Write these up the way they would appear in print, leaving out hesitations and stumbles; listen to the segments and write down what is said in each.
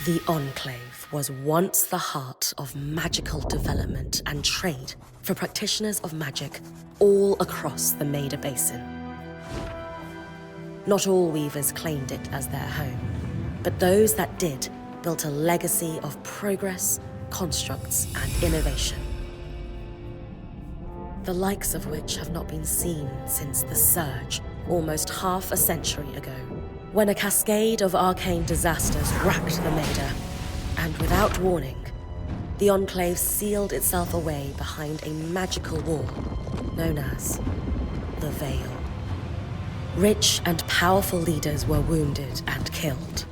The Enclave was once the heart of magical development and trade for practitioners of magic all across the Maida Basin. Not all weavers claimed it as their home, but those that did built a legacy of progress, constructs, and innovation. The likes of which have not been seen since the Surge, almost half a century ago, when a cascade of arcane disasters racked the Maida, and without warning, the Enclave sealed itself away behind a magical wall known as the Veil. Rich and powerful leaders were wounded and killed.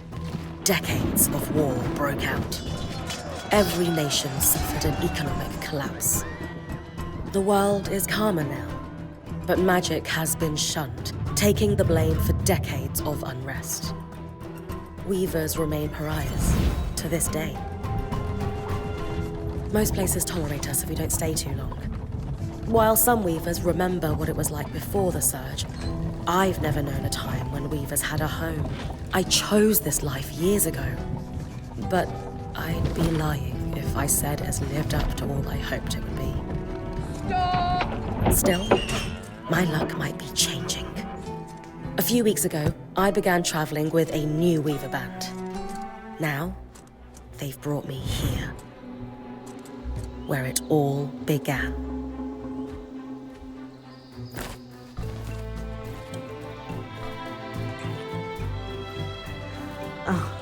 Decades of war broke out. Every nation suffered an economic collapse. The world is calmer now, but magic has been shunned, taking the blame for decades of unrest. Weavers remain pariahs to this day. Most places tolerate us if we don't stay too long. While some weavers remember what it was like before the Surge, I've never known a time when weavers had a home. I chose this life years ago, but I'd be lying if I said it has lived up to all I hoped it would be. Stop! Still, my luck might be changing. A few weeks ago, I began traveling with a new weaver band. Now, they've brought me here, where it all began. Oh.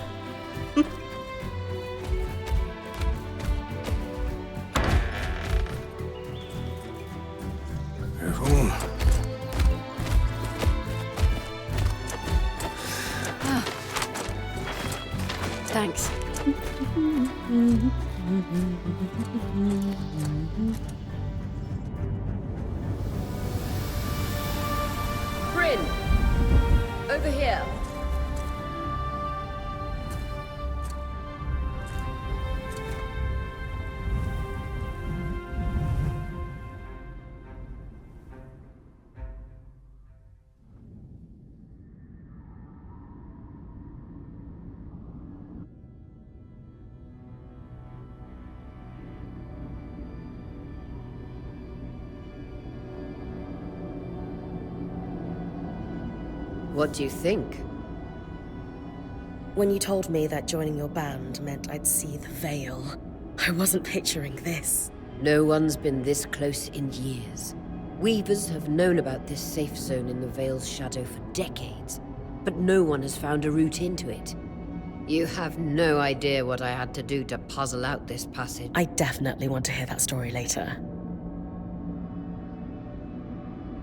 Careful. Oh. Thanks. Bryn! Over here. What do you think? When you told me that joining your band meant I'd see the Veil, I wasn't picturing this. No one's been this close in years. Weavers have known about this safe zone in the Veil's shadow for decades, but no one has found a route into it. You have no idea what I had to do to puzzle out this passage. I definitely want to hear that story later.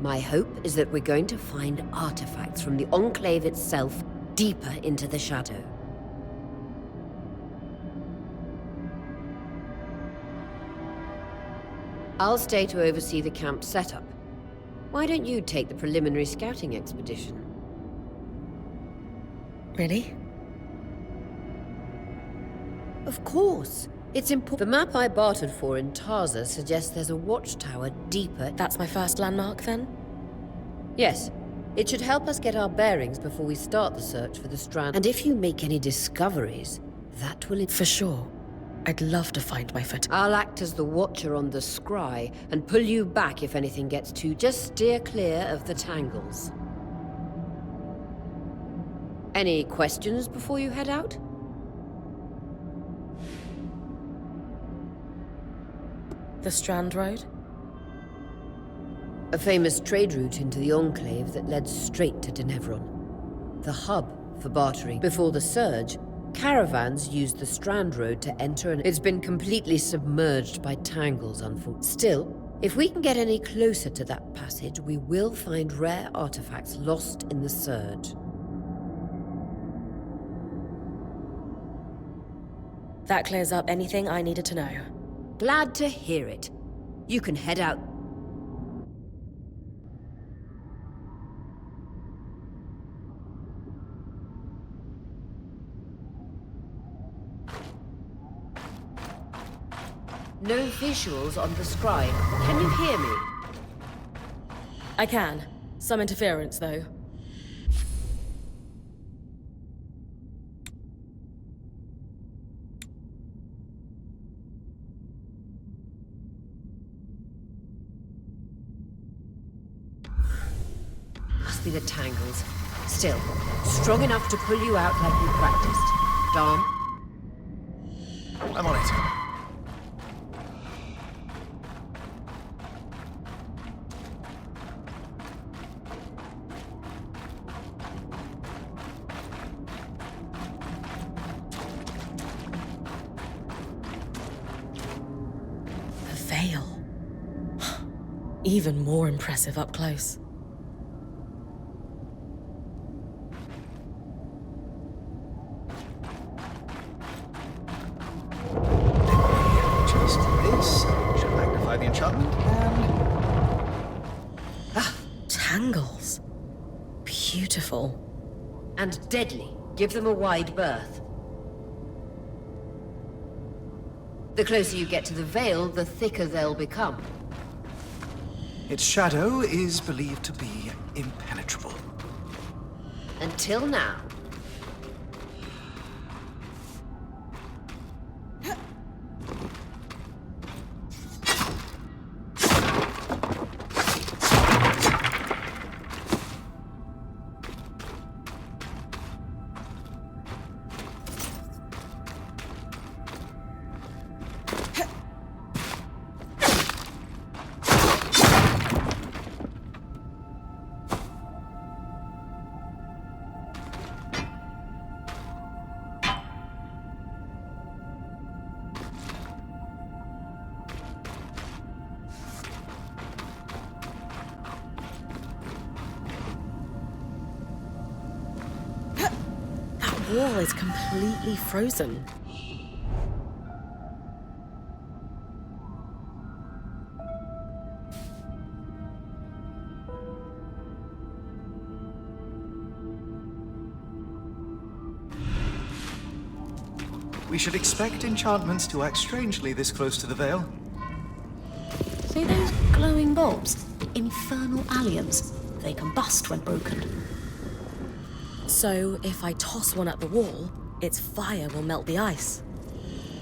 My hope is that we're going to find artifacts from the Enclave itself deeper into the shadow. I'll stay to oversee the camp setup. Why don't you take the preliminary scouting expedition? Really? Of course. It's important. The map I bartered for in Tarza suggests there's a watchtower deeper. That's my first landmark, then? Yes. It should help us get our bearings before we start the search for the Strand. And if you make any discoveries, that will... For sure. I'd love to find my foot. I'll act as the watcher on the scry and pull you back if anything gets too... Just steer clear of the tangles. Any questions before you head out? The Strand Road? A famous trade route into the Enclave that led straight to Denevron. The hub for bartering. Before the Surge, caravans used the Strand Road to enter, and it's been completely submerged by tangles, unfortunately. Still, if we can get any closer to that passage, we will find rare artifacts lost in the Surge. That clears up anything I needed to know. Glad to hear it. You can head out. No visuals on the scry. Can you hear me? I can. Some interference, though. must be the tangles. Still, strong enough to pull you out like you practiced. Dom? I'm on it. The veil. Even more impressive up close. Just this should magnify the enchantment and... Tangles. Beautiful. And deadly. Give them a wide berth. The closer you get to the veil, the thicker they'll become. Its shadow is believed to be impenetrable. Until now. That wall is completely frozen. We should expect enchantments to act strangely this close to the veil. See those glowing bulbs? Infernal alliums. They combust when broken. So, if I toss one at the wall, its fire will melt the ice.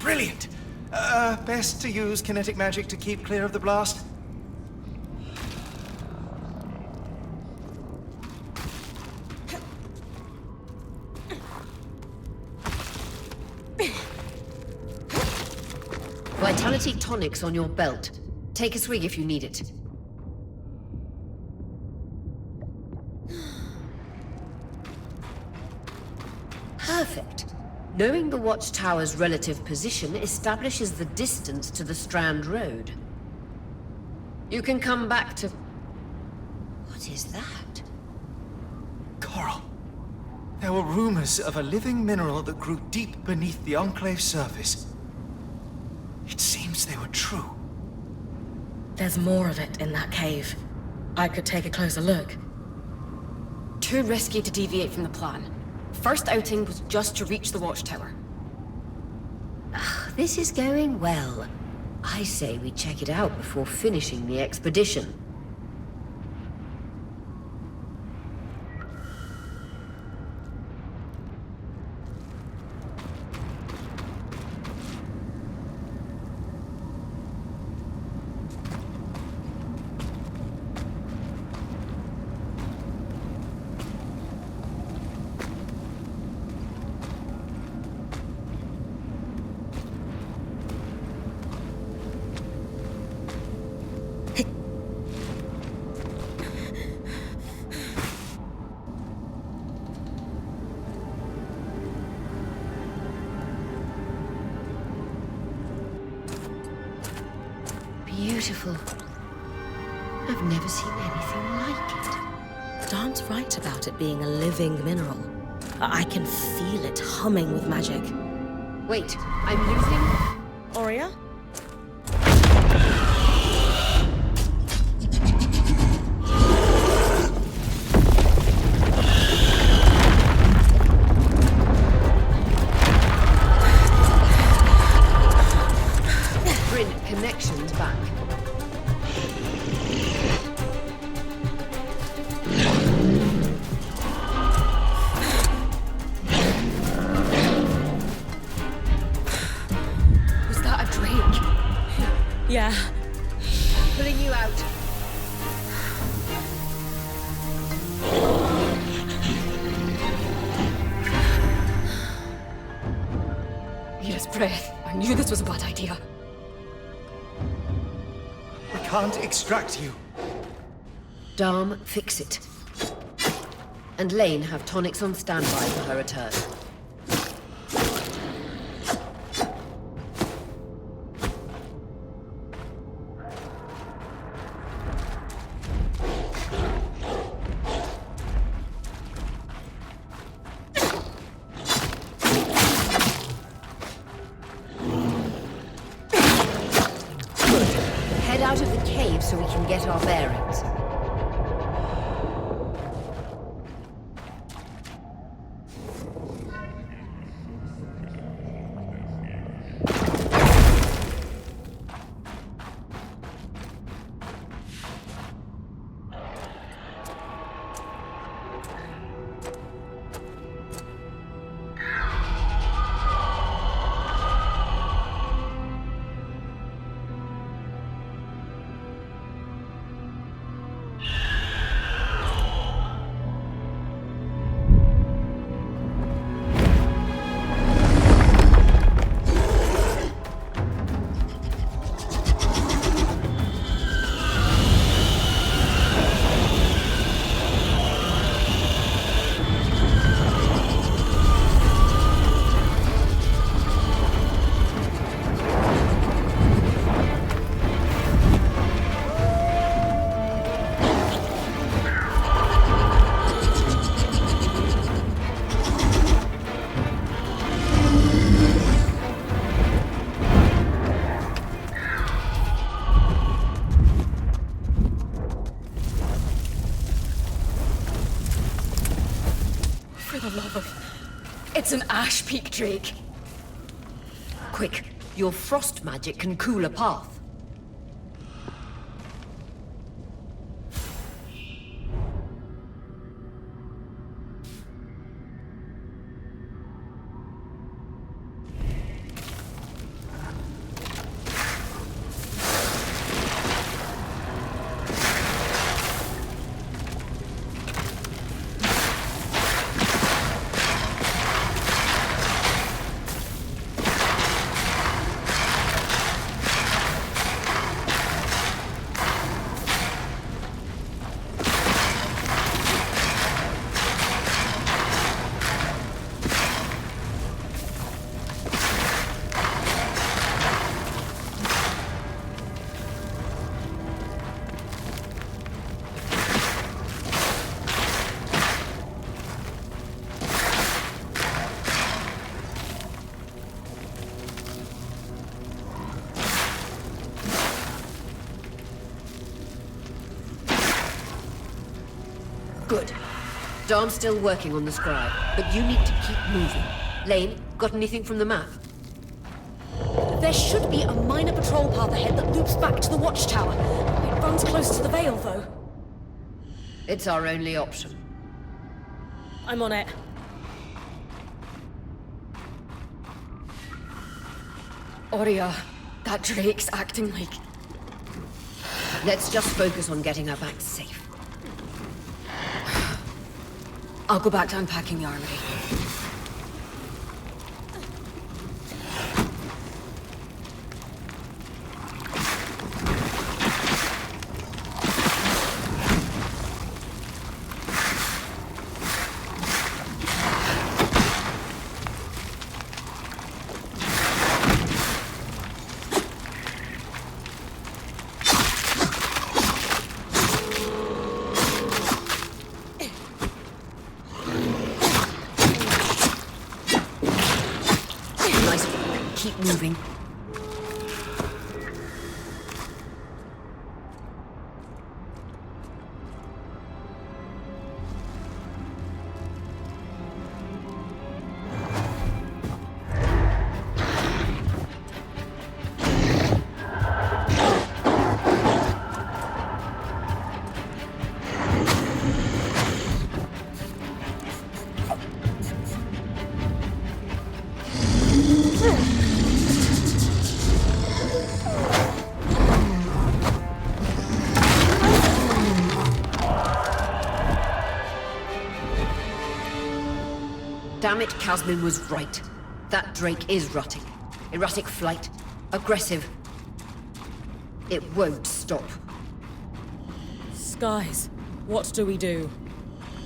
Brilliant! Best to use kinetic magic to keep clear of the blast. Vitality tonics on your belt. Take a swig if you need it. Perfect. Knowing the watchtower's relative position establishes the distance to the Strand Road. You can come back to... What is that? Coral. There were rumors of a living mineral that grew deep beneath the Enclave's surface. It seems they were true. There's more of it in that cave. I could take a closer look. Too risky to deviate from the plan. First outing was just to reach the watchtower. This is going well. I say we check it out before finishing the expedition. Beautiful. I've never seen anything like it. Dan's right about it being a living mineral. I can feel it humming with magic. Wait, I'm losing... Aurea? Connections back. Was that a dream? breath. I knew this was a bad idea. We can't extract you. Dharm, fix it. And Lane have tonics on standby for her return. Head out of the cave so we can get our bearings. It's an Ash Peak Drake. Quick, your frost magic can cool a path. Good. Dharm's still working on the scribe, but you need to keep moving. Lane, got anything from the map? There should be a minor patrol path ahead that loops back to the watchtower. It runs close to the Vale, though. It's our only option. I'm on it. Aurea, that Drake's acting like... Let's just focus on getting her back safe. I'll go back to unpacking the armory. Keep moving. Damn it, Casmin was right. That Drake is rutting. Erratic flight. Aggressive. It won't stop. Skies, what do we do?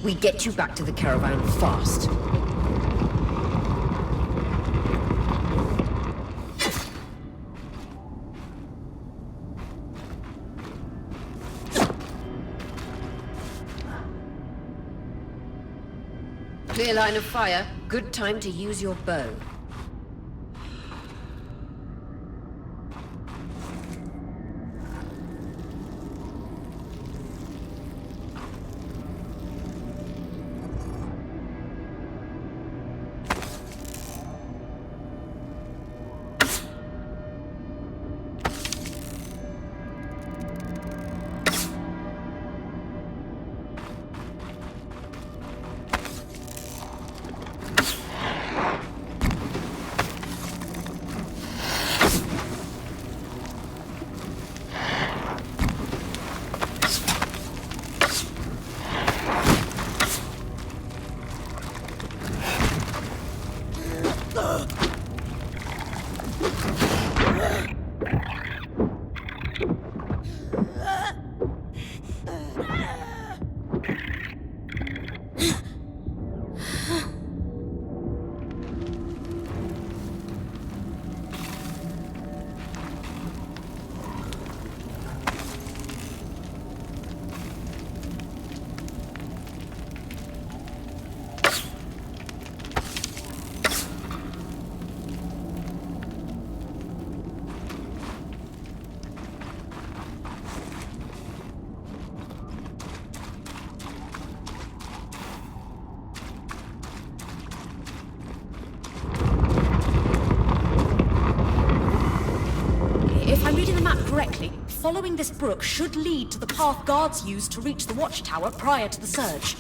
We get you back to the caravan fast. Clear line of fire. Good time to use your bow. If I'm reading the map correctly, following this brook should lead to the path guards used to reach the watchtower prior to the surge.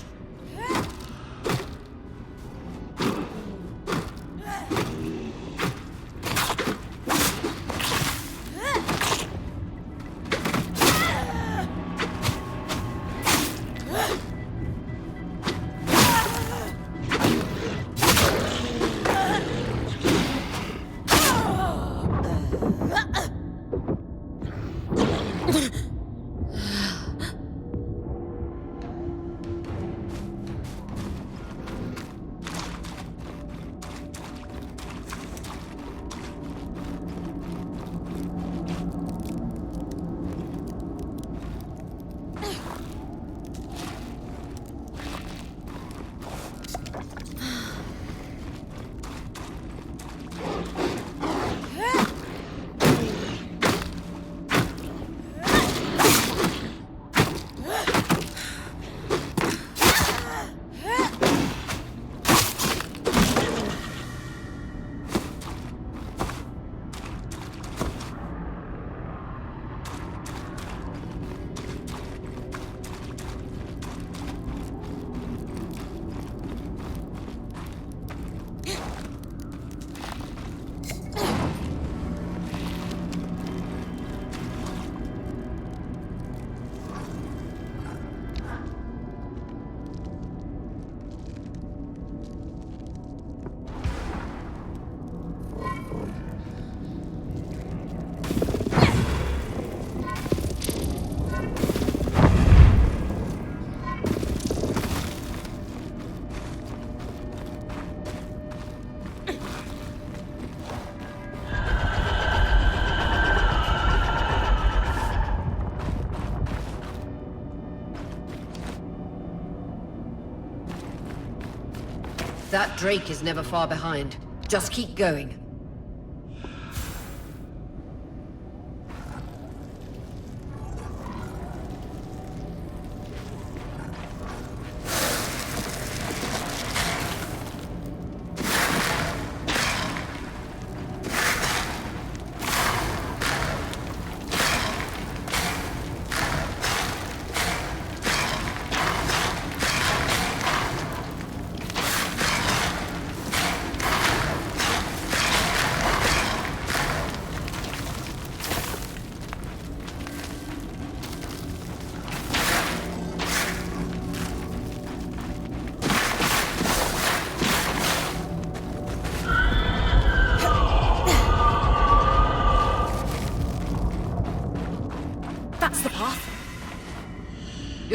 That Drake is never far behind. Just keep going.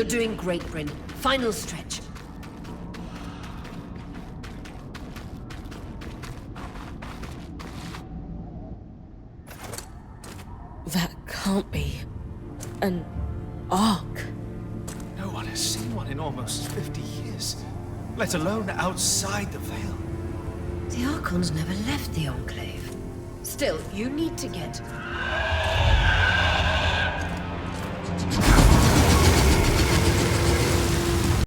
doing great, Bryn. Final stretch. That can't be an ark. No one has seen one in almost 50 years, let alone outside the Veil. The Archons never left the Enclave. Still, you need to get